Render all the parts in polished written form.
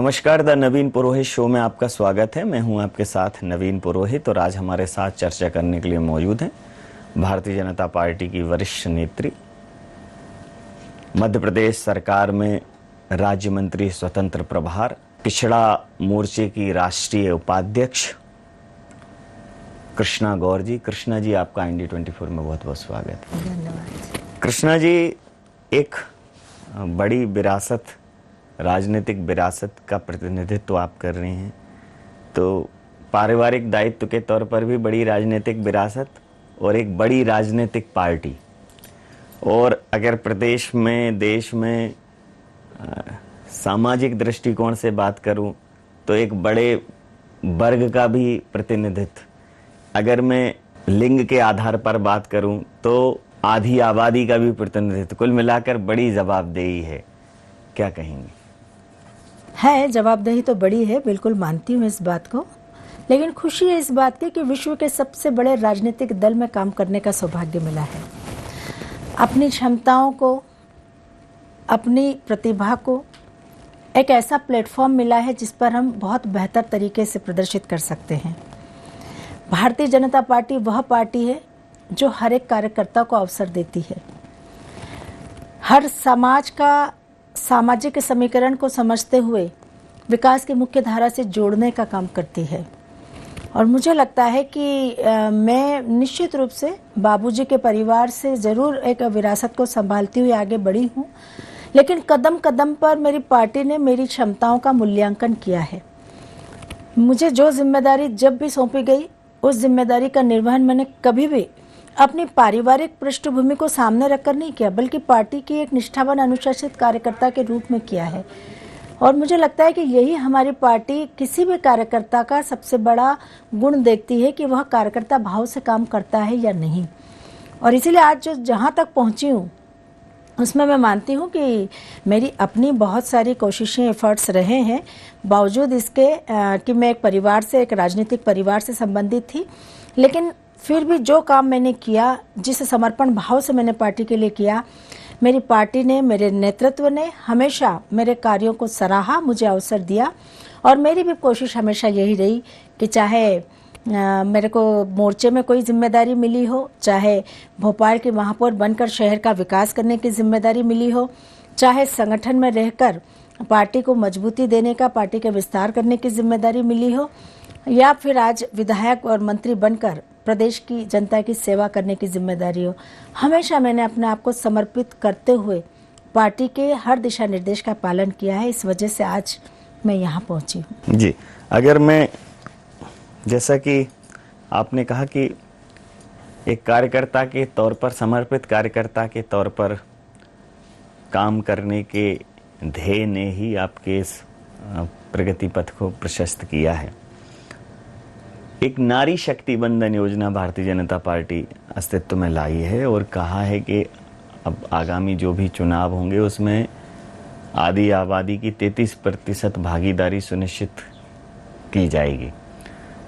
नमस्कार, the Naveen Purohit show में आपका स्वागत है। मैं हूं आपके साथ नवीन पुरोहित और आज हमारे साथ चर्चा करने के लिए मौजूद हैं भारतीय जनता पार्टी की वरिष्ठ नेत्री, मध्य प्रदेश सरकार में राज्य मंत्री स्वतंत्र प्रभार, पिछड़ा मोर्चे की राष्ट्रीय उपाध्यक्ष कृष्णा गौर जी। कृष्णा जी, आपका ND24 में बहुत बहुत स्वागत है। धन्यवाद। कृष्णा जी, एक बड़ी विरासत, राजनीतिक विरासत का प्रतिनिधित्व आप कर रहे हैं, तो पारिवारिक दायित्व के तौर पर भी बड़ी राजनीतिक विरासत और एक बड़ी राजनीतिक पार्टी, और अगर प्रदेश में, देश में सामाजिक दृष्टिकोण से बात करूं तो एक बड़े वर्ग का भी प्रतिनिधित्व, अगर मैं लिंग के आधार पर बात करूं तो आधी आबादी का भी प्रतिनिधित्व, कुल मिलाकर बड़ी जवाबदेही है। क्या कहेंगे? है, जवाबदेही तो बड़ी है, बिल्कुल मानती हूँ इस बात को। लेकिन खुशी है इस बात की कि विश्व के सबसे बड़े राजनीतिक दल में काम करने का सौभाग्य मिला है। अपनी क्षमताओं को, अपनी प्रतिभा को एक ऐसा प्लेटफॉर्म मिला है जिस पर हम बहुत बेहतर तरीके से प्रदर्शित कर सकते हैं। भारतीय जनता पार्टी वह पार्टी है जो हर एक कार्यकर्ता को अवसर देती है, हर समाज का सामाजिक समीकरण को समझते हुए विकास की मुख्य धारा से जोड़ने का काम करती है। और मुझे लगता है कि मैं निश्चित रूप से बाबूजी के परिवार से ज़रूर एक विरासत को संभालती हुई आगे बढ़ी हूँ, लेकिन कदम कदम पर मेरी पार्टी ने मेरी क्षमताओं का मूल्यांकन किया है। मुझे जो जिम्मेदारी जब भी सौंपी गई, उस जिम्मेदारी का निर्वहन मैंने कभी भी अपनी पारिवारिक पृष्ठभूमि को सामने रखकर नहीं किया, बल्कि पार्टी की एक निष्ठावान अनुशासित कार्यकर्ता के रूप में किया है। और मुझे लगता है कि यही हमारी पार्टी किसी भी कार्यकर्ता का सबसे बड़ा गुण देखती है कि वह कार्यकर्ता भाव से काम करता है या नहीं। और इसीलिए आज जो जहाँ तक पहुँची हूँ उसमें मैं मानती हूँ कि मेरी अपनी बहुत सारी कोशिशें, एफर्ट्स रहे हैं, बावजूद इसके कि मैं एक परिवार से, एक राजनीतिक परिवार से संबंधित थी, लेकिन फिर भी जो काम मैंने किया, जिस समर्पण भाव से मैंने पार्टी के लिए किया, मेरी पार्टी ने, मेरे नेतृत्व ने हमेशा मेरे कार्यों को सराहा, मुझे अवसर दिया। और मेरी भी कोशिश हमेशा यही रही कि चाहे मेरे को मोर्चे में कोई जिम्मेदारी मिली हो, चाहे भोपाल की महापौर बनकर शहर का विकास करने की जिम्मेदारी मिली हो, चाहे संगठन में रहकर पार्टी को मजबूती देने का, पार्टी के विस्तार करने की जिम्मेदारी मिली हो, या फिर आज विधायक और मंत्री बनकर प्रदेश की जनता की सेवा करने की जिम्मेदारी हो, हमेशा मैंने अपने आप को समर्पित करते हुए पार्टी के हर दिशा निर्देश का पालन किया है। इस वजह से आज मैं यहाँ पहुँची हूँ। जी, अगर मैं, जैसा कि आपने कहा कि एक कार्यकर्ता के तौर पर, समर्पित कार्यकर्ता के तौर पर काम करने के ध्येय ने ही आपके इस प्रगति पथ को प्रशस्त किया है। एक नारी शक्ति बंधन योजना भारतीय जनता पार्टी अस्तित्व में लाई है और कहा है कि अब आगामी जो भी चुनाव होंगे उसमें आधी आबादी की 33% भागीदारी सुनिश्चित की जाएगी।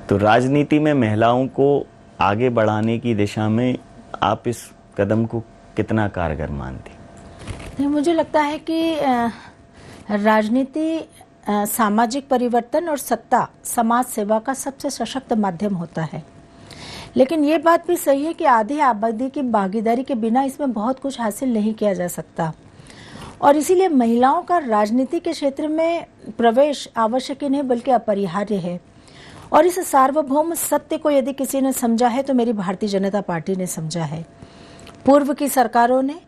तो राजनीति में महिलाओं को आगे बढ़ाने की दिशा में आप इस कदम को कितना कारगर मानती? मुझे लगता है कि राजनीति सामाजिक परिवर्तन और सत्ता, समाज सेवा का सबसे सशक्त माध्यम होता है। लेकिन ये बात भी सही है कि आधी आबादी की भागीदारी के बिना इसमें बहुत कुछ हासिल नहीं किया जा सकता। और इसीलिए महिलाओं का राजनीति के क्षेत्र में प्रवेश आवश्यक ही नहीं बल्कि अपरिहार्य है। और इस सार्वभौम सत्य को यदि किसी ने समझा है तो मेरी भारतीय जनता पार्टी ने समझा है। पूर्व की सरकारों ने,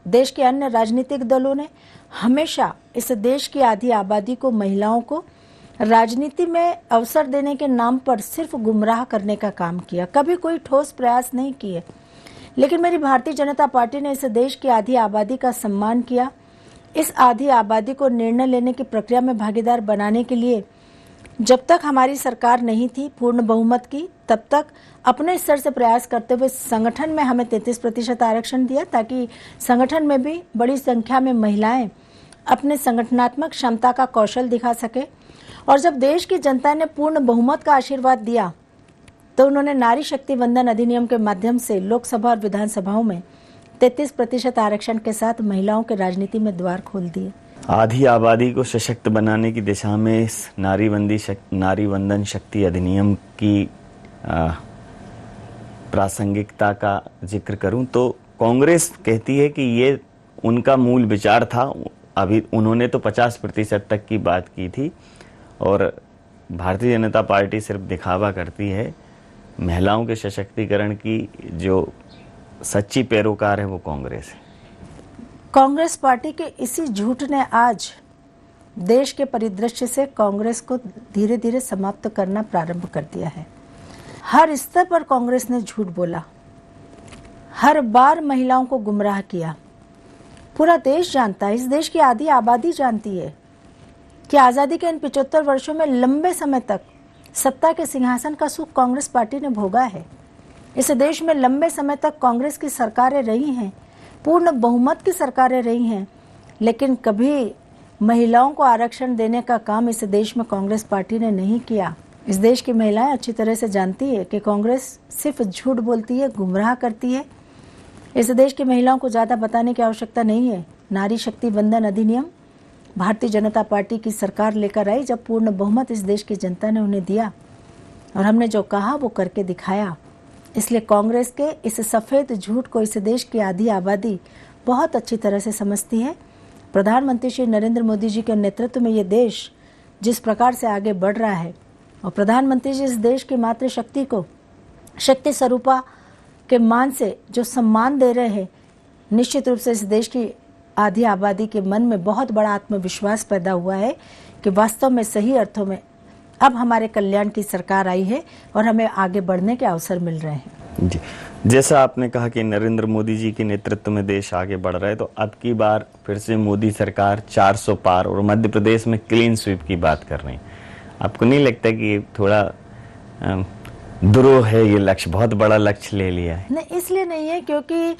देश के अन्य राजनीतिक दलों ने हमेशा इस देश की आधी आबादी को, महिलाओं को राजनीति में अवसर देने के नाम पर सिर्फ गुमराह करने का काम किया, कभी कोई ठोस प्रयास नहीं किए। लेकिन मेरी भारतीय जनता पार्टी ने इस देश की आधी आबादी का सम्मान किया। इस आधी आबादी को निर्णय लेने की प्रक्रिया में भागीदार बनाने के लिए जब तक हमारी सरकार नहीं थी पूर्ण बहुमत की, तब तक अपने स्तर से प्रयास करते हुए संगठन में हमें 33% आरक्षण दिया, ताकि संगठन में भी बड़ी संख्या में महिलाएं अपने संगठनात्मक क्षमता का कौशल दिखा सके। और जब देश की जनता ने पूर्ण बहुमत का आशीर्वाद दिया तो उन्होंने नारी शक्ति वंदन अधिनियम के माध्यम से लोकसभा और विधानसभाओं में 33% आरक्षण के साथ महिलाओं के राजनीति में द्वार खोल दिए। आधी आबादी को सशक्त बनाने की दिशा में इस नारी वंदन शक्ति अधिनियम की प्रासंगिकता का जिक्र करूं तो कांग्रेस कहती है कि ये उनका मूल विचार था। अभी उन्होंने तो 50% तक की बात की थी और भारतीय जनता पार्टी सिर्फ दिखावा करती है। महिलाओं के सशक्तिकरण की जो सच्ची पैरोकार है वो कांग्रेस है। कांग्रेस पार्टी के इसी झूठ ने आज देश के परिदृश्य से कांग्रेस को धीरे धीरे समाप्त करना प्रारंभ कर दिया है। हर स्तर पर कांग्रेस ने झूठ बोला, हर बार महिलाओं को गुमराह किया। पूरा देश जानता है, इस देश की आधी आबादी जानती है कि आज़ादी के इन 75 वर्षों में लंबे समय तक सत्ता के सिंहासन का सुख कांग्रेस पार्टी ने भोगा है। इस देश में लंबे समय तक कांग्रेस की सरकारें रही हैं, पूर्ण बहुमत की सरकारें रही हैं, लेकिन कभी महिलाओं को आरक्षण देने का काम इस देश में कांग्रेस पार्टी ने नहीं किया। इस देश की महिलाएं अच्छी तरह से जानती है कि कांग्रेस सिर्फ झूठ बोलती है, गुमराह करती है। इस देश की महिलाओं को ज़्यादा बताने की आवश्यकता नहीं है। नारी शक्ति वंदन अधिनियम भारतीय जनता पार्टी की सरकार लेकर आई, जब पूर्ण बहुमत इस देश की जनता ने उन्हें दिया और हमने जो कहा वो करके दिखाया। इसलिए कांग्रेस के इस सफ़ेद झूठ को इस देश की आधी आबादी बहुत अच्छी तरह से समझती है। प्रधानमंत्री श्री नरेंद्र मोदी जी के नेतृत्व में ये देश जिस प्रकार से आगे बढ़ रहा है और प्रधानमंत्री जी इस देश की मातृशक्ति को शक्ति स्वरूपा के मान से जो सम्मान दे रहे हैं, निश्चित रूप से इस देश की आधी आबादी के मन में बहुत बड़ा आत्मविश्वास पैदा हुआ है कि वास्तव में सही अर्थों में अब हमारे कल्याण की सरकार आई है और हमें आगे बढ़ने के अवसर मिल रहे हैं। जी, जैसा आपने कहा कि नरेंद्र मोदी जी के नेतृत्व में देश आगे बढ़ रहा है, तो अब की बार फिर से मोदी सरकार 400 पार और मध्य प्रदेश में क्लीन स्वीप की बात कर रही है। आपको नहीं लगता कि ये थोड़ा दुरूह है, ये लक्ष्य बहुत बड़ा लक्ष्य ले लिया है? नहीं, इसलिए नहीं है क्योंकि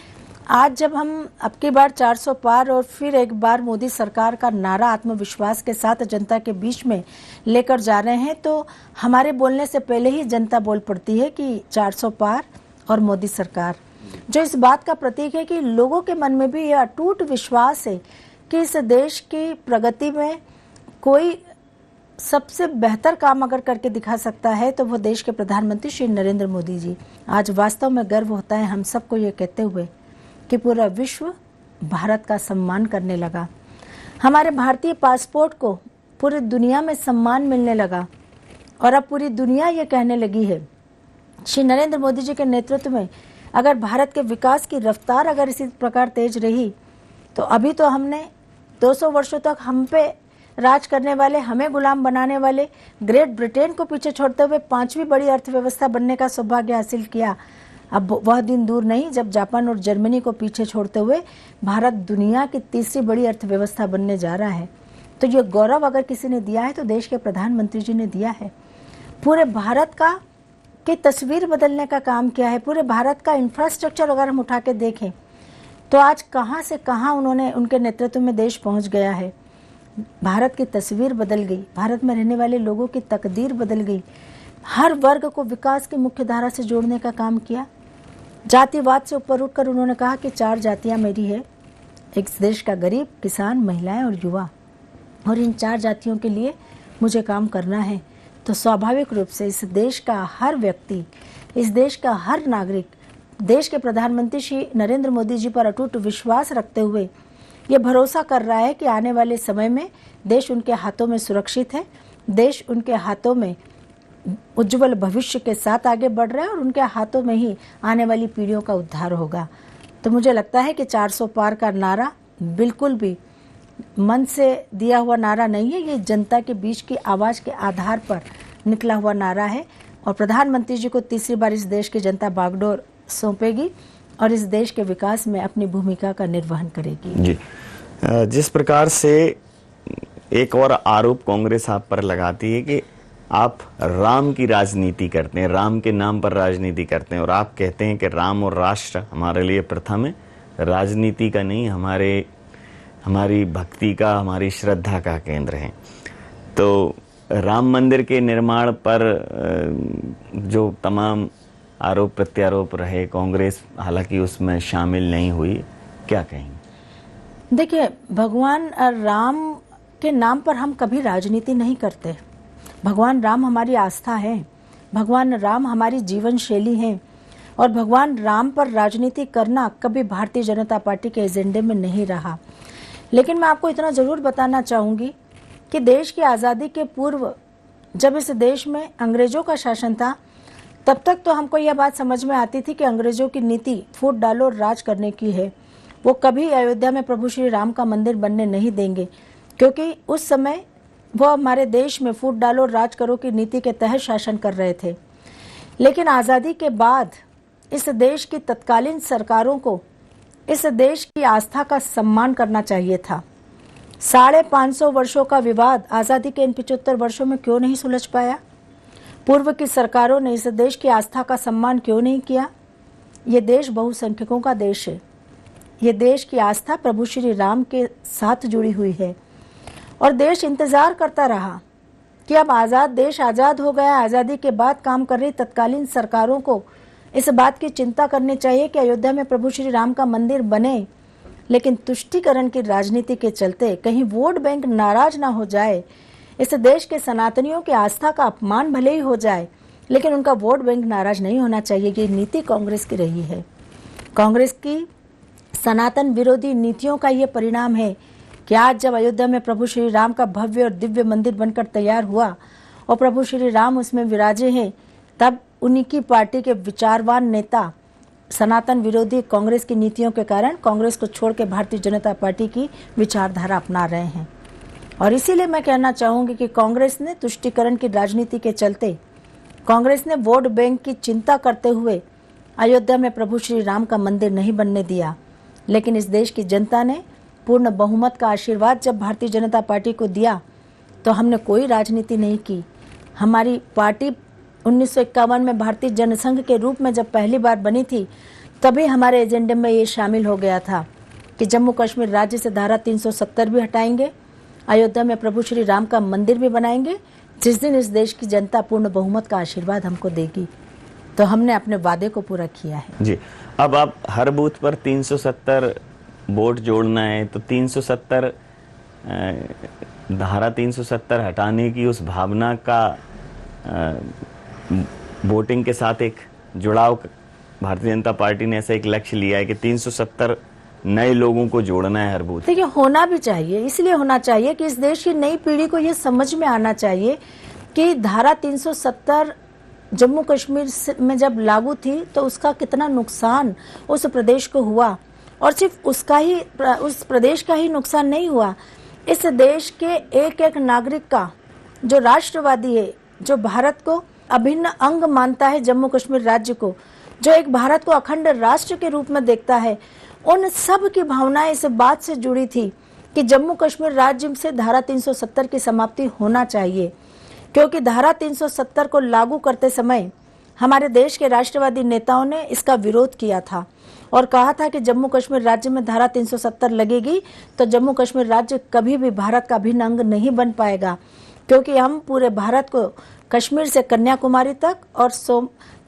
आज जब हम अब की बार 400 पार और फिर एक बार मोदी सरकार का नारा आत्मविश्वास के साथ जनता के बीच में लेकर जा रहे हैं, तो हमारे बोलने से पहले ही जनता बोल पड़ती है कि 400 पार और मोदी सरकार, जो इस बात का प्रतीक है कि लोगों के मन में भी यह अटूट विश्वास है कि इस देश की प्रगति में कोई सबसे बेहतर काम अगर करके दिखा सकता है तो वो देश के प्रधानमंत्री श्री नरेंद्र मोदी जी। आज वास्तव में गर्व होता है हम सबको ये कहते हुए कि पूरा विश्व भारत का सम्मान करने लगा। हमारे भारतीय पासपोर्ट को पूरी दुनिया में सम्मान मिलने लगा और अब पूरी दुनिया ये कहने लगी है श्री नरेंद्र मोदी जी के नेतृत्व में अगर भारत के विकास की रफ्तार अगर इसी प्रकार तेज रही तो अभी तो हमने 200 वर्षों तक हम पे राज करने वाले, हमें गुलाम बनाने वाले ग्रेट ब्रिटेन को पीछे छोड़ते हुए 5वीं बड़ी अर्थव्यवस्था बनने का सौभाग्य हासिल किया। अब वह दिन दूर नहीं जब जापान और जर्मनी को पीछे छोड़ते हुए भारत दुनिया की 3री बड़ी अर्थव्यवस्था बनने जा रहा है। तो ये गौरव अगर किसी ने दिया है तो देश के प्रधानमंत्री जी ने दिया है। पूरे भारत की तस्वीर बदलने का काम किया है। पूरे भारत का इंफ्रास्ट्रक्चर अगर हम उठा के देखें तो आज कहाँ से कहाँ उनके नेतृत्व में देश पहुँच गया है। भारत की तस्वीर बदल गई, भारत में रहने वाले लोगों की तकदीर बदल गई। हर वर्ग को विकास की मुख्य धारा से जोड़ने का काम किया। जातिवाद से ऊपर उठकर उन्होंने कहा कि 4 जातियां मेरी है, एक देश का गरीब, किसान, महिलाएं और युवा, और इन 4 जातियों के लिए मुझे काम करना है। तो स्वाभाविक रूप से इस देश का हर व्यक्ति, इस देश का हर नागरिक देश के प्रधानमंत्री श्री नरेंद्र मोदी जी पर अटूट विश्वास रखते हुए ये भरोसा कर रहा है कि आने वाले समय में देश उनके हाथों में सुरक्षित है, देश उनके हाथों में उज्जवल भविष्य के साथ आगे बढ़ रहा है और उनके हाथों में ही आने वाली पीढ़ियों का उद्धार होगा। तो मुझे लगता है कि 400 पार का नारा बिल्कुल भी मन से दिया हुआ नारा नहीं है, ये जनता के बीच की आवाज़ के आधार पर निकला हुआ नारा है और प्रधानमंत्री जी को 3री बार इस देश की जनता बागडोर सौंपेगी और इस देश के विकास में अपनी भूमिका का निर्वहन करेगी। जी, जिस प्रकार से एक और आरोप कांग्रेस आप पर लगाती है कि आप राम की राजनीति करते हैं, राम के नाम पर राजनीति करते हैं, और आप कहते हैं कि राम और राष्ट्र हमारे लिए प्रथम है, राजनीति का नहीं, हमारी भक्ति का, हमारी श्रद्धा का केंद्र है। तो राम मंदिर के निर्माण पर जो तमाम आरोप प्रत्यारोप रहे, कांग्रेस हालांकि उसमें शामिल नहीं हुई, क्या कहेंगे? देखिए, भगवान राम के नाम पर हम कभी राजनीति नहीं करते। भगवान राम हमारी आस्था है, भगवान राम हमारी जीवन शैली है और भगवान राम पर राजनीति करना कभी भारतीय जनता पार्टी के एजेंडे में नहीं रहा। लेकिन मैं आपको इतना जरूर बताना चाहूंगी कि देश की आज़ादी के पूर्व जब इस देश में अंग्रेजों का शासन था, तब तक तो हमको यह बात समझ में आती थी कि अंग्रेजों की नीति फूट डालो राज करने की है। वो कभी अयोध्या में प्रभु श्री राम का मंदिर बनने नहीं देंगे, क्योंकि उस समय वो हमारे देश में फूट डालो राज करो की नीति के तहत शासन कर रहे थे। लेकिन आज़ादी के बाद इस देश की तत्कालीन सरकारों को इस देश की आस्था का सम्मान करना चाहिए था। 550 वर्षों का विवाद आज़ादी के इन 75 वर्षों में क्यों नहीं सुलझ पाया? पूर्व की सरकारों ने इस देश की आस्था का सम्मान क्यों नहीं किया? ये देश बहुसंख्यकों का देश है। ये देश की आस्था प्रभु श्री राम के साथ जुड़ी हुई है और देश इंतजार करता रहा कि अब आज़ाद देश आज़ाद हो गया। आज़ादी के बाद काम कर रही तत्कालीन सरकारों को इस बात की चिंता करनी चाहिए कि अयोध्या में प्रभु श्री राम का मंदिर बने, लेकिन तुष्टीकरण की राजनीति के चलते कहीं वोट बैंक नाराज ना हो जाए, इस देश के सनातनियों की आस्था का अपमान भले ही हो जाए, लेकिन उनका वोट बैंक नाराज नहीं होना चाहिए। ये नीति कांग्रेस की रही है। कांग्रेस की सनातन विरोधी नीतियों का ये परिणाम है कि आज जब अयोध्या में प्रभु श्री राम का भव्य और दिव्य मंदिर बनकर तैयार हुआ और प्रभु श्री राम उसमें विराजे हैं, तब उन्हीं की पार्टी के विचारवान नेता सनातन विरोधी कांग्रेस की नीतियों के कारण कांग्रेस को छोड़ के भारतीय जनता पार्टी की विचारधारा अपना रहे हैं। और इसीलिए मैं कहना चाहूंगी कि कांग्रेस ने तुष्टीकरण की राजनीति के चलते, कांग्रेस ने वोट बैंक की चिंता करते हुए अयोध्या में प्रभु श्री राम का मंदिर नहीं बनने दिया। लेकिन इस देश की जनता ने पूर्ण बहुमत का आशीर्वाद जब भारतीय जनता पार्टी को दिया तो हमने कोई राजनीति नहीं की। हमारी पार्टी 1951 में भारतीय जनसंघ के रूप में जब पहली बार बनी थी, तभी हमारे एजेंडे में ये शामिल हो गया था कि जम्मू कश्मीर राज्य से धारा 370 भी हटाएंगे, अयोध्या में प्रभु श्री राम का मंदिर भी बनाएंगे जिस दिन इस देश की जनता पूर्ण बहुमत का आशीर्वाद हमको देगी। तो हमने अपने वादे को पूरा किया है। जी, अब आप हर बूथ पर 370 वोट जोड़ना है तो 370 धारा 370 हटाने की उस भावना का वोटिंग के साथ एक जुड़ाव भारतीय जनता पार्टी ने ऐसा एक लक्ष्य लिया है कि 370 नए लोगों को जोड़ना है हर बूथ। देखिए, होना भी चाहिए, इसलिए होना चाहिए कि इस देश की नई पीढ़ी को ये समझ में आना चाहिए कि धारा 370 जम्मू कश्मीर में जब लागू थी तो उसका कितना नुकसान उस प्रदेश को हुआ। और सिर्फ उस प्रदेश का ही नुकसान नहीं हुआ, इस देश के एक एक नागरिक का जो राष्ट्रवादी है, जो भारत को अभिन्न अंग मानता है, जम्मू कश्मीर राज्य को, जो एक भारत को अखंड राष्ट्र के रूप में देखता है, उन सब की भावनाएं इस बात से जुड़ी थी कि जम्मू कश्मीर राज्य से धारा 370 की समाप्ति होना चाहिए। क्योंकि धारा 370 को लागू करते समय हमारे देश के राष्ट्रवादी नेताओं ने इसका विरोध किया था और कहा था कि जम्मू कश्मीर राज्य में धारा 370 लगेगी तो जम्मू कश्मीर राज्य कभी भी भारत का अभिन्न अंग नहीं बन पाएगा, क्योंकि हम पूरे भारत को कश्मीर से कन्याकुमारी तक और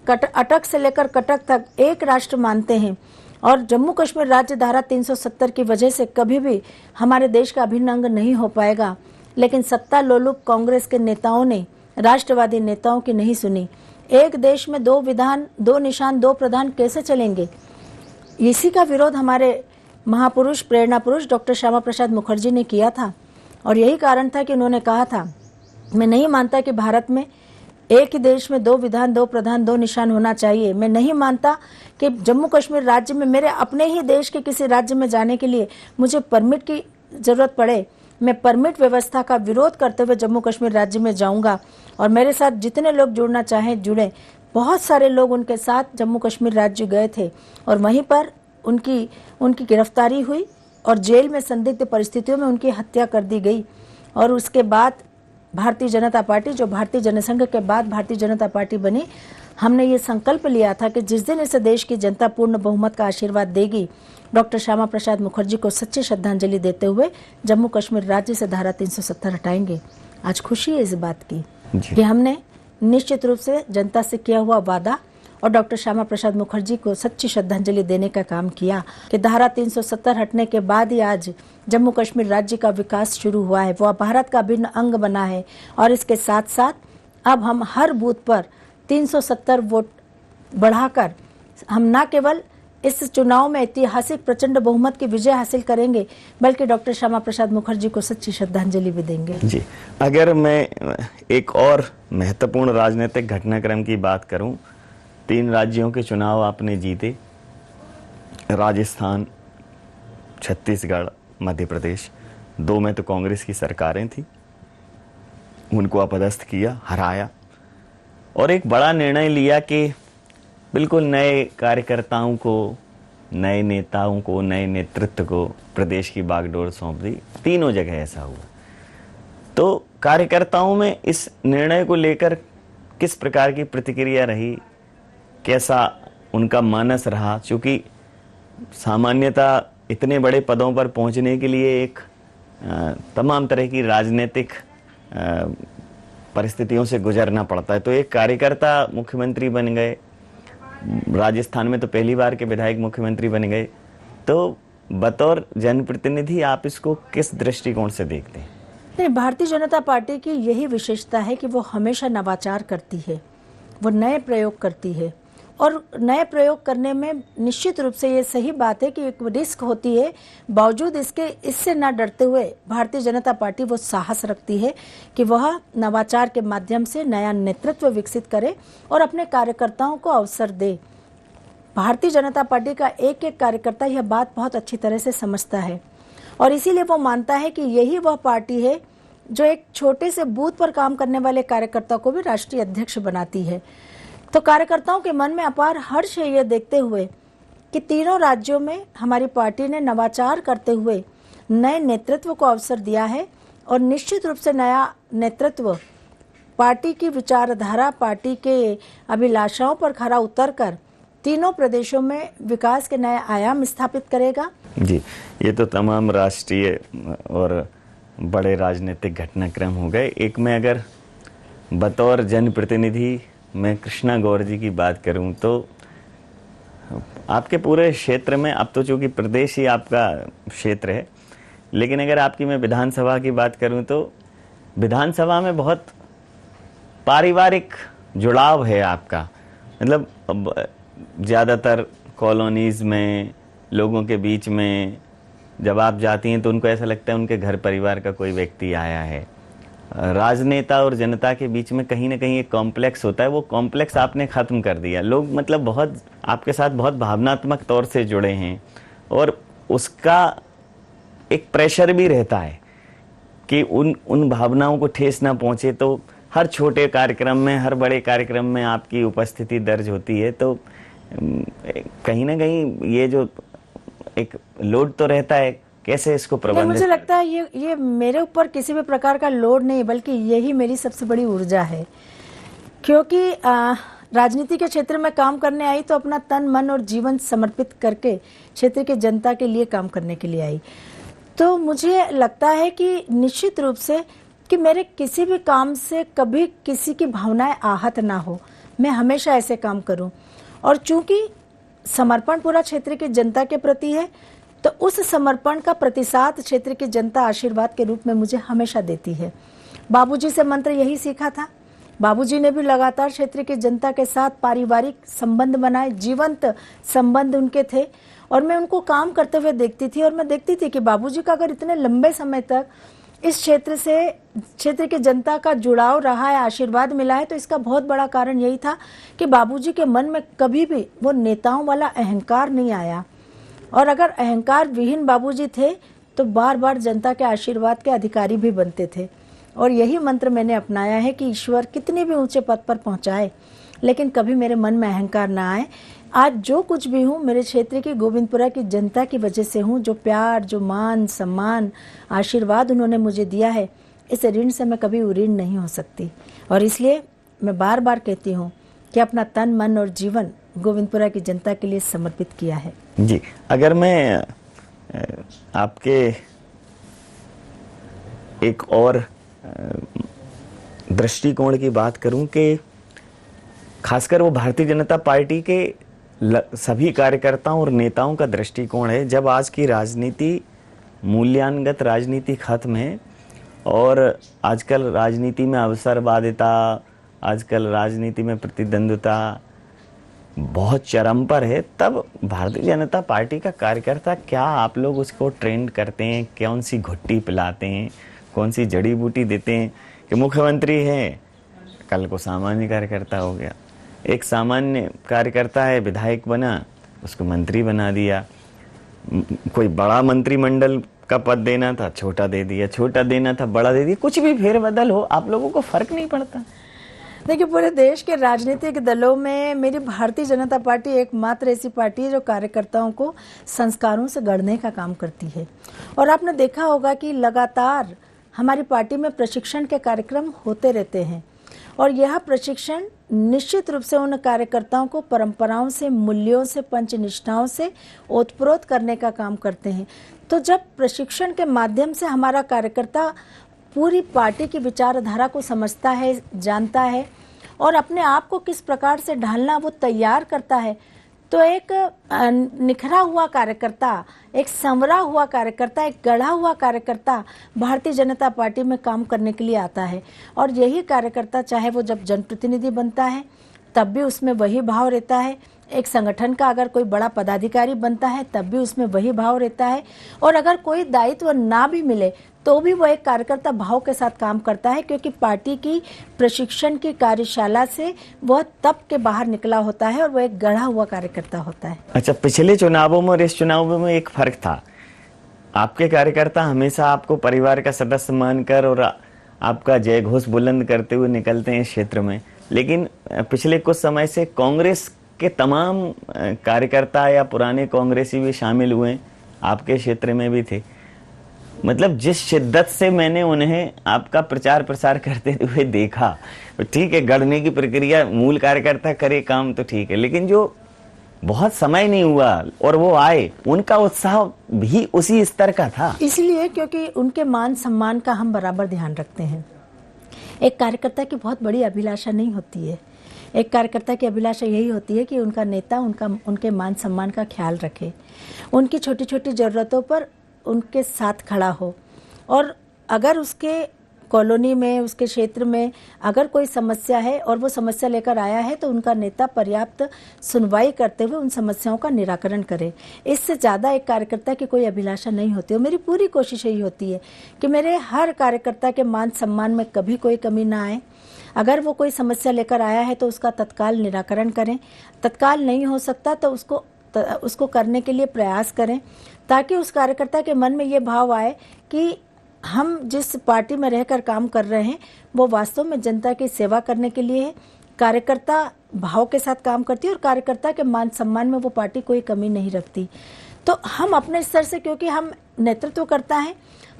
अटक से लेकर कटक तक एक राष्ट्र मानते हैं। और जम्मू कश्मीर राज्य धारा 370 की वजह से कभी भी हमारे देश का अभिन्न अंग नहीं हो पाएगा। लेकिन सत्ता लोलुप कांग्रेस के नेताओं ने राष्ट्रवादी नेताओं की नहीं सुनी। एक देश में 2 विधान, 2 निशान, 2 प्रधान कैसे चलेंगे? इसी का विरोध हमारे महापुरुष, प्रेरणा पुरुष डॉक्टर श्यामा प्रसाद मुखर्जी ने किया था और यही कारण था कि उन्होंने कहा था, मैं नहीं मानता कि भारत में एक ही देश में 2 विधान, 2 प्रधान, 2 निशान होना चाहिए। मैं नहीं मानता कि जम्मू कश्मीर राज्य में मेरे अपने ही देश के किसी राज्य में जाने के लिए मुझे परमिट की जरूरत पड़े। मैं परमिट व्यवस्था का विरोध करते हुए जम्मू कश्मीर राज्य में जाऊंगा और मेरे साथ जितने लोग जुड़ना चाहें जुड़े। बहुत सारे लोग उनके साथ जम्मू कश्मीर राज्य गए थे और वहीं पर उनकी गिरफ्तारी हुई और जेल में संदिग्ध परिस्थितियों में उनकी हत्या कर दी गई। और उसके बाद भारतीय जनता पार्टी, जो भारतीय जनसंघ के बाद भारतीय जनता पार्टी बनी, हमने ये संकल्प लिया था कि जिस दिन इस देश की जनता पूर्ण बहुमत का आशीर्वाद देगी, डॉक्टर श्यामा प्रसाद मुखर्जी को सच्ची श्रद्धांजलि देते हुए जम्मू कश्मीर राज्य से धारा 370 हटाएंगे। आज खुशी है इस बात की कि हमने निश्चित रूप से जनता से किया हुआ वादा और डॉक्टर श्यामा प्रसाद मुखर्जी को सच्ची श्रद्धांजलि देने का काम किया कि धारा 370 हटने के बाद ही आज जम्मू कश्मीर राज्य का विकास शुरू हुआ है, वो भारत का अभिन्न अंग बना है। और इसके साथ साथ अब हम हर बूथ पर 370 वोट बढ़ाकर हम न केवल इस चुनाव में ऐतिहासिक प्रचंड बहुमत की विजय हासिल करेंगे, बल्कि डॉक्टर श्यामा प्रसाद मुखर्जी को सच्ची श्रद्धांजलि भी देंगे। जी, अगर मैं एक और महत्वपूर्ण राजनीतिक घटनाक्रम की बात करूं, 3 राज्यों के चुनाव आपने जीते, राजस्थान, छत्तीसगढ़, मध्य प्रदेश, 2 में तो कांग्रेस की सरकारें थी, उनको अपदस्थ किया, हराया और एक बड़ा निर्णय लिया कि बिल्कुल नए कार्यकर्ताओं को, नए नेताओं को, नए नेतृत्व को प्रदेश की बागडोर सौंप दी। तीनों जगह ऐसा हुआ। तो कार्यकर्ताओं में इस निर्णय को लेकर किस प्रकार की प्रतिक्रिया रही, कैसा उनका मानस रहा? क्योंकि सामान्यतः इतने बड़े पदों पर पहुंचने के लिए एक तमाम तरह की राजनीतिक परिस्थितियों से गुजरना पड़ता है। तो एक कार्यकर्ता मुख्यमंत्री बन गए, राजस्थान में तो पहली बार के विधायक मुख्यमंत्री बन गए। तो बतौर जनप्रतिनिधि आप इसको किस दृष्टिकोण से देखते हैं? नहीं, भारतीय जनता पार्टी की यही विशेषता है कि वो हमेशा नवाचार करती है, वो नए प्रयोग करती है। और नए प्रयोग करने में निश्चित रूप से ये सही बात है कि एक रिस्क होती है, बावजूद इससे ना डरते हुए भारतीय जनता पार्टी वो साहस रखती है कि वह नवाचार के माध्यम से नया नेतृत्व विकसित करे और अपने कार्यकर्ताओं को अवसर दे। भारतीय जनता पार्टी का एक एक कार्यकर्ता यह बात बहुत अच्छी तरह से समझता है और इसीलिए वो मानता है कि यही वह पार्टी है जो एक छोटे से बूथ पर काम करने वाले कार्यकर्ता को भी राष्ट्रीय अध्यक्ष बनाती है। तो कार्यकर्ताओं के मन में अपार हर्ष है ये देखते हुए कि तीनों राज्यों में हमारी पार्टी ने नवाचार करते हुए नए नेतृत्व को अवसर दिया है और निश्चित रूप से नया नेतृत्व पार्टी की विचारधारा, पार्टी के अभिलाषाओं पर खरा उतरकर तीनों प्रदेशों में विकास के नए आयाम स्थापित करेगा। जी, ये तो तमाम राष्ट्रीय और बड़े राजनीतिक घटनाक्रम हो गए। एक में अगर बतौर जनप्रतिनिधि मैं कृष्णा गौर जी की बात करूं तो आपके पूरे क्षेत्र में, अब तो चूंकि प्रदेश ही आपका क्षेत्र है, लेकिन अगर आपकी मैं विधानसभा की बात करूं तो विधानसभा में बहुत पारिवारिक जुड़ाव है आपका। मतलब ज़्यादातर कॉलोनीज़ में लोगों के बीच में जब आप जाती हैं तो उनको ऐसा लगता है उनके घर परिवार का कोई व्यक्ति आया है। राजनेता और जनता के बीच में कहीं ना कहीं एक कॉम्प्लेक्स होता है, वो कॉम्प्लेक्स आपने ख़त्म कर दिया। लोग मतलब बहुत आपके साथ बहुत भावनात्मक तौर से जुड़े हैं और उसका एक प्रेशर भी रहता है कि उन भावनाओं को ठेस ना पहुंचे। तो हर छोटे कार्यक्रम में, हर बड़े कार्यक्रम में आपकी उपस्थिति दर्ज होती है। तो कहीं ना कहीं ये जो एक लोड तो रहता है, कैसे इसको प्रबंधित? मुझे लगता है ये मेरे ऊपर किसी भी प्रकार का लोड नहीं, बल्कि यही मेरी सबसे बड़ी ऊर्जा है। क्योंकि राजनीति के क्षेत्र में काम करने आई तो अपना तन, मन और जीवन समर्पित करके क्षेत्र की जनता के लिए काम करने के लिए आई। तो मुझे लगता है कि निश्चित रूप से कि मेरे किसी भी काम से कभी किसी की भावनाएं आहत ना हो, मैं हमेशा ऐसे काम करूं। और चूंकि समर्पण पूरा क्षेत्र की जनता के प्रति है, तो उस समर्पण का प्रतिसाद क्षेत्र की जनता आशीर्वाद के रूप में मुझे हमेशा देती है। बाबूजी से मंत्र यही सीखा था। बाबूजी ने भी लगातार क्षेत्र की जनता के साथ पारिवारिक संबंध बनाए, जीवंत संबंध उनके थे और मैं उनको काम करते हुए देखती थी। और मैं देखती थी कि बाबूजी का अगर इतने लंबे समय तक इस क्षेत्र से क्षेत्र की जनता का जुड़ाव रहा है, आशीर्वाद मिला है, तो इसका बहुत बड़ा कारण यही था कि बाबूजी के मन में कभी भी वो नेताओं वाला अहंकार नहीं आया। और अगर अहंकार विहीन बाबूजी थे तो बार बार जनता के आशीर्वाद के अधिकारी भी बनते थे। और यही मंत्र मैंने अपनाया है कि ईश्वर कितने भी ऊंचे पद पर पहुंचाए, लेकिन कभी मेरे मन में अहंकार ना आए। आज जो कुछ भी हूँ मेरे क्षेत्र की, गोविंदपुरा की जनता की वजह से हूँ। जो प्यार, जो मान, सम्मान, आशीर्वाद उन्होंने मुझे दिया है, इस ऋण से मैं कभी ऋण नहीं हो सकती। और इसलिए मैं बार बार कहती हूँ कि अपना तन, मन और जीवन गोविंदपुरा की जनता के लिए समर्पित किया है। जी, अगर मैं आपके एक और दृष्टिकोण की बात करूं कि खासकर वो भारतीय जनता पार्टी के सभी कार्यकर्ताओं और नेताओं का दृष्टिकोण है। जब आज की राजनीति, मूल्यांगत राजनीति खत्म है और आजकल राजनीति में अवसरवादिता, आजकल राजनीति में प्रतिद्वंद्विता बहुत चरम पर है, तब भारतीय जनता पार्टी का कार्यकर्ता, क्या आप लोग उसको ट्रेंड करते हैं? कौन सी घुट्टी पिलाते हैं, कौन सी जड़ी बूटी देते हैं कि मुख्यमंत्री है, कल को सामान्य कार्यकर्ता हो गया। एक सामान्य कार्यकर्ता है, विधायक बना, उसको मंत्री बना दिया। कोई बड़ा मंत्रिमंडल का पद देना था, छोटा दे दिया, छोटा देना था, बड़ा दे दिया। कुछ भी फेरबदल हो, आप लोगों को फर्क नहीं पड़ता। देखिए, पूरे देश के राजनीतिक दलों में मेरी भारतीय जनता पार्टी एकमात्र ऐसी पार्टी है जो कार्यकर्ताओं को संस्कारों से गढ़ने का काम करती है। और आपने देखा होगा कि लगातार हमारी पार्टी में प्रशिक्षण के कार्यक्रम होते रहते हैं और यह प्रशिक्षण निश्चित रूप से उन कार्यकर्ताओं को परंपराओं से, मूल्यों से, पंचनिष्ठाओं से ओतप्रोत करने का काम करते हैं। तो जब प्रशिक्षण के माध्यम से हमारा कार्यकर्ता पूरी पार्टी की विचारधारा को समझता है, जानता है और अपने आप को किस प्रकार से ढालना वो तैयार करता है, तो एक निखरा हुआ कार्यकर्ता, एक संवरा हुआ कार्यकर्ता, एक गढ़ा हुआ कार्यकर्ता भारतीय जनता पार्टी में काम करने के लिए आता है। और यही कार्यकर्ता, चाहे वो जब जनप्रतिनिधि बनता है तब भी उसमें वही भाव रहता है, एक संगठन का अगर कोई बड़ा पदाधिकारी बनता है तब भी उसमें वही भाव रहता है, और अगर कोई दायित्व ना भी मिले तो भी वो एक कार्यकर्ता भाव के साथ काम करता है, क्योंकि पार्टी की प्रशिक्षण की कार्यशाला से वह तब के बाहर निकला होता है और वो एक गढ़ा हुआ कार्यकर्ता होता है। अच्छा, पिछले चुनावों में और इस चुनाव में एक फर्क था। आपके कार्यकर्ता हमेशा आपको परिवार का सदस्य मानकर और आपका जय घोष बुलंद करते हुए निकलते हैं इस क्षेत्र में, लेकिन पिछले कुछ समय से कांग्रेस के तमाम कार्यकर्ता या पुराने कांग्रेसी भी शामिल हुए, आपके क्षेत्र में भी थे। मतलब जिस शिद्दत से मैंने उन्हें आपका प्रचार प्रसार करते हुए देखा, ठीक है, गढ़ने की प्रक्रिया मूल कार्यकर्ता करे काम तो ठीक है, लेकिन जो बहुत समय नहीं हुआ और वो आए, उनका उत्साह भी उसी स्तर का था। इसलिए क्योंकि उनके मान सम्मान का हम बराबर ध्यान रखते हैं। एक कार्यकर्ता की बहुत बड़ी अभिलाषा नहीं होती है। एक कार्यकर्ता की अभिलाषा यही होती है कि उनका नेता उनके मान सम्मान का ख्याल रखे, उनकी छोटी छोटी ज़रूरतों पर उनके साथ खड़ा हो, और अगर उसके कॉलोनी में, उसके क्षेत्र में अगर कोई समस्या है और वो समस्या लेकर आया है तो उनका नेता पर्याप्त सुनवाई करते हुए उन समस्याओं का निराकरण करे। इससे ज़्यादा एक कार्यकर्ता की कोई अभिलाषा नहीं होती। और मेरी पूरी कोशिश यही होती है कि मेरे हर कार्यकर्ता के मान सम्मान में कभी कोई कमी ना आए। अगर वो कोई समस्या लेकर आया है तो उसका तत्काल निराकरण करें, तत्काल नहीं हो सकता तो उसको करने के लिए प्रयास करें, ताकि उस कार्यकर्ता के मन में ये भाव आए कि हम जिस पार्टी में रहकर काम कर रहे हैं वो वास्तव में जनता की सेवा करने के लिए है। कार्यकर्ता भाव के साथ काम करती है और कार्यकर्ता के मान सम्मान में वो पार्टी कोई कमी नहीं रखती। तो हम अपने स्तर से, क्योंकि हम नेतृत्व करता है,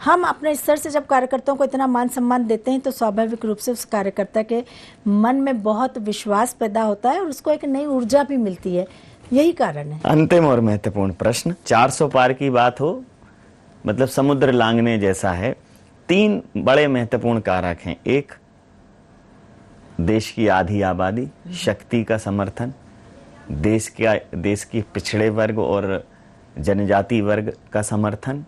हम अपने स्तर से जब कार्यकर्ताओं को इतना मान सम्मान देते हैं तो स्वाभाविक रूप से उस कार्यकर्ता के मन में बहुत विश्वास पैदा होता है और उसको एक नई ऊर्जा भी मिलती है। यही कारण है। अंतिम और महत्वपूर्ण प्रश्न, 400 पार की बात हो, मतलब समुद्र लांघने जैसा है। 3 बड़े महत्वपूर्ण कारक हैं। एक, देश की आधी आबादी, शक्ति का समर्थन, देश की पिछड़े वर्ग और जनजाति वर्ग का समर्थन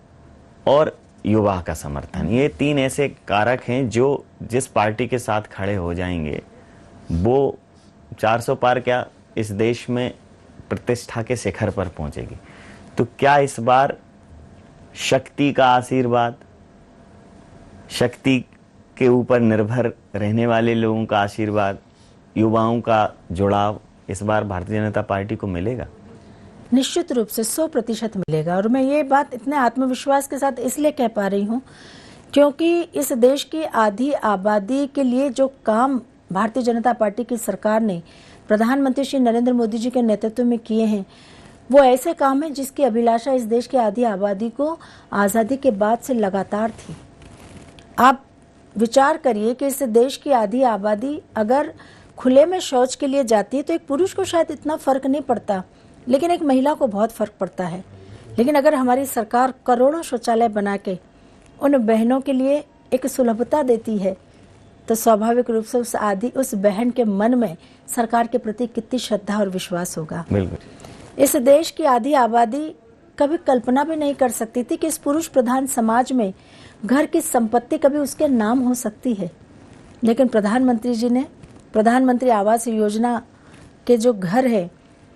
और युवा का समर्थन। ये 3 ऐसे कारक हैं जो जिस पार्टी के साथ खड़े हो जाएंगे वो 400 पार क्या, इस देश में प्रतिष्ठा के शिखर पर पहुंचेगी। तो क्या इस बार शक्ति का आशीर्वाद, शक्ति के ऊपर निर्भर रहने वाले लोगों का आशीर्वाद, युवाओं का जुड़ाव इस बार भारतीय जनता पार्टी को मिलेगा? निश्चित रूप से 100% मिलेगा। और मैं ये बात इतने आत्मविश्वास के साथ इसलिए कह पा रही हूँ क्योंकि इस देश की आधी आबादी के लिए जो काम भारतीय जनता पार्टी की सरकार ने प्रधानमंत्री श्री नरेंद्र मोदी जी के नेतृत्व में किए हैं, वो ऐसे काम हैं जिसकी अभिलाषा इस देश की आधी आबादी को आज़ादी के बाद से लगातार थी। आप विचार करिए कि इस देश की आधी आबादी अगर खुले में शौच के लिए जाती है तो एक पुरुष को शायद इतना फर्क नहीं पड़ता, लेकिन एक महिला को बहुत फर्क पड़ता है। लेकिन अगर हमारी सरकार करोड़ों शौचालय बना के उन बहनों के लिए एक सुलभता देती है तो स्वाभाविक रूप से उस बहन के मन में सरकार के प्रति कितनी श्रद्धा और विश्वास होगा। बिल्कुल। इस देश की आधी आबादी कभी कल्पना भी नहीं कर सकती थी कि इस पुरुष प्रधान समाज में घर की संपत्ति कभी उसके नाम हो सकती है, लेकिन प्रधानमंत्री जी ने प्रधानमंत्री आवास योजना के जो घर है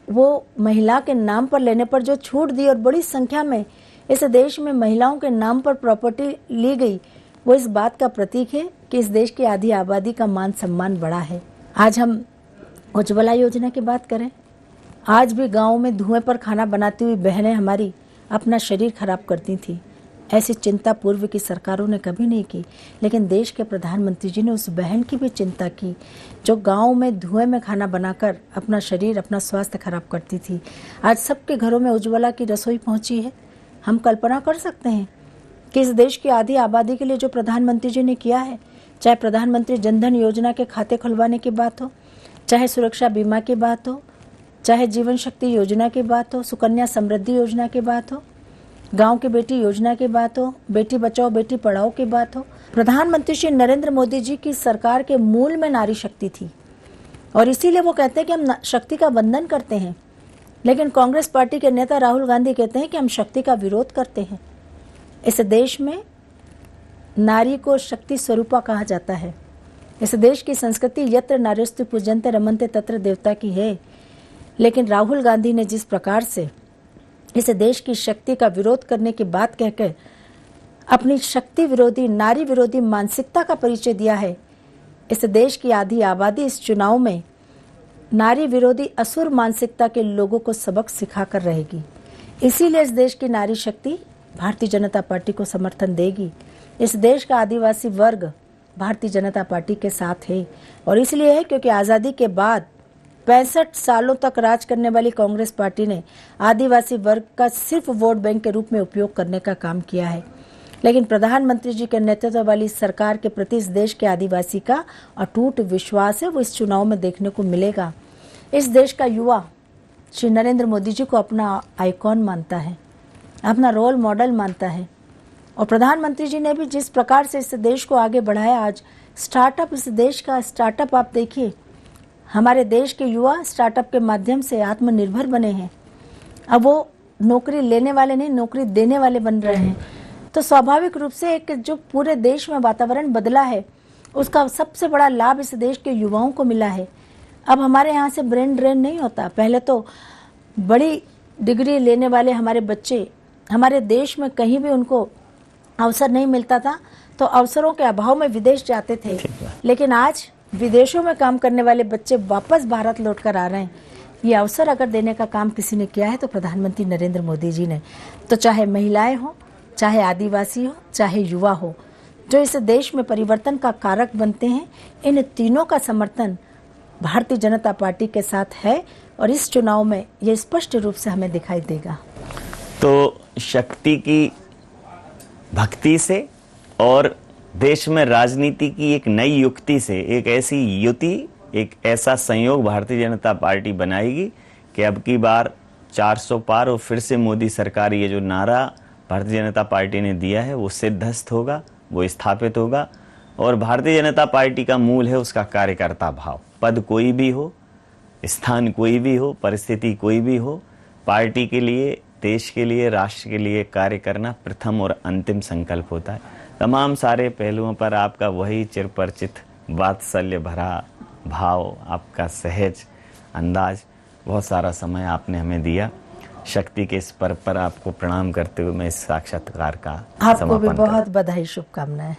वो महिला के नाम पर लेने पर जो छूट दी और बड़ी संख्या में इस देश में महिलाओं के नाम पर प्रॉपर्टी ली गई, वो इस बात का प्रतीक है कि इस देश की आधी आबादी का मान सम्मान बढ़ा है। आज हम उज्ज्वला योजना की बात करें, आज भी गाँव में धुएं पर खाना बनाती हुई बहनें हमारी अपना शरीर खराब करती थी। ऐसी चिंता पूर्व की सरकारों ने कभी नहीं की, लेकिन देश के प्रधानमंत्री जी ने उस बहन की भी चिंता की जो गांव में धुएं में खाना बनाकर अपना शरीर अपना स्वास्थ्य खराब करती थी। आज सबके घरों में उज्ज्वला की रसोई पहुंची है। हम कल्पना कर सकते हैं कि इस देश की आधी आबादी के लिए जो प्रधानमंत्री जी ने किया है, चाहे प्रधानमंत्री जनधन योजना के खाते खुलवाने की बात हो, चाहे सुरक्षा बीमा की बात हो, चाहे जीवन शक्ति योजना की बात हो, सुकन्या समृद्धि योजना की बात हो, गांव की बेटी योजना की बात हो, बेटी बचाओ बेटी पढ़ाओ की बात हो। प्रधानमंत्री श्री नरेंद्र मोदी जी की सरकार के मूल में नारी शक्ति थी और इसीलिए वो कहते हैं कि हम शक्ति का वंदन करते हैं, लेकिन कांग्रेस पार्टी के नेता राहुल गांधी कहते हैं कि हम शक्ति का विरोध करते हैं। इस देश में नारी को शक्ति स्वरूपा कहा जाता है। इस देश की संस्कृति यत्र नार्यस्तु पूजन्ते रमन्ते तत्र देवता की है, लेकिन राहुल गांधी ने जिस प्रकार से इस देश की शक्ति का विरोध करने की बात कहकर अपनी शक्ति विरोधी नारी विरोधी मानसिकता का परिचय दिया है, इस देश की आधी आबादी इस चुनाव में नारी विरोधी असुर मानसिकता के लोगों को सबक सिखाकर रहेगी। इसीलिए इस देश की नारी शक्ति भारतीय जनता पार्टी को समर्थन देगी। इस देश का आदिवासी वर्ग भारतीय जनता पार्टी के साथ है और इसलिए है क्योंकि आज़ादी के बाद 65 सालों तक राज करने वाली कांग्रेस पार्टी ने आदिवासी वर्ग का सिर्फ वोट बैंक के रूप में उपयोग करने का काम किया है, लेकिन प्रधानमंत्री जी के नेतृत्व वाली सरकार के प्रति इस देश के आदिवासी का अटूट विश्वास है, वो इस चुनाव में देखने को मिलेगा। इस देश का युवा श्री नरेंद्र मोदी जी को अपना आइकॉन मानता है, अपना रोल मॉडल मानता है और प्रधानमंत्री जी ने भी जिस प्रकार से इस देश को आगे बढ़ाया, आज स्टार्टअप, इस देश का स्टार्टअप आप देखिए, हमारे देश के युवा स्टार्टअप के माध्यम से आत्मनिर्भर बने हैं। अब वो नौकरी लेने वाले नहीं, नौकरी देने वाले बन रहे हैं। तो स्वाभाविक रूप से एक जो पूरे देश में वातावरण बदला है, उसका सबसे बड़ा लाभ इस देश के युवाओं को मिला है। अब हमारे यहाँ से ब्रेन ड्रेन नहीं होता। पहले तो बड़ी डिग्री लेने वाले हमारे बच्चे हमारे देश में कहीं भी उनको अवसर नहीं मिलता था तो अवसरों के अभाव में विदेश जाते थे, लेकिन आज विदेशों में काम करने वाले बच्चे वापस भारत लौटकर आ रहे हैं। ये अवसर अगर देने का काम किसी ने किया है तो प्रधानमंत्री नरेंद्र मोदी जी ने। तो चाहे महिलाएं हो, चाहे आदिवासी हो, चाहे युवा हो, जो इस देश में परिवर्तन का कारक बनते हैं, इन तीनों का समर्थन भारतीय जनता पार्टी के साथ है और इस चुनाव में ये स्पष्ट रूप से हमें दिखाई देगा। तो शक्ति की भक्ति से और देश में राजनीति की एक नई युक्ति से एक ऐसी युति, एक ऐसा संयोग भारतीय जनता पार्टी बनाएगी कि अब की बार 400 पार और फिर से मोदी सरकार, ये जो नारा भारतीय जनता पार्टी ने दिया है वो सिद्धस्त होगा, वो स्थापित होगा। और भारतीय जनता पार्टी का मूल है उसका कार्यकर्ता भाव। पद कोई भी हो, स्थान कोई भी हो, परिस्थिति कोई भी हो, पार्टी के लिए, देश के लिए, राष्ट्र के लिए कार्य करना प्रथम और अंतिम संकल्प होता है। तमाम सारे पहलुओं पर आपका वही चिरपरिचित वात्सल्य भरा भाव, आपका सहज अंदाज, बहुत सारा समय आपने हमें दिया। शक्ति के इस पर्व पर आपको प्रणाम करते हुए मैं इस साक्षात्कार का आपको भी बहुत बधाई, शुभकामनाएं।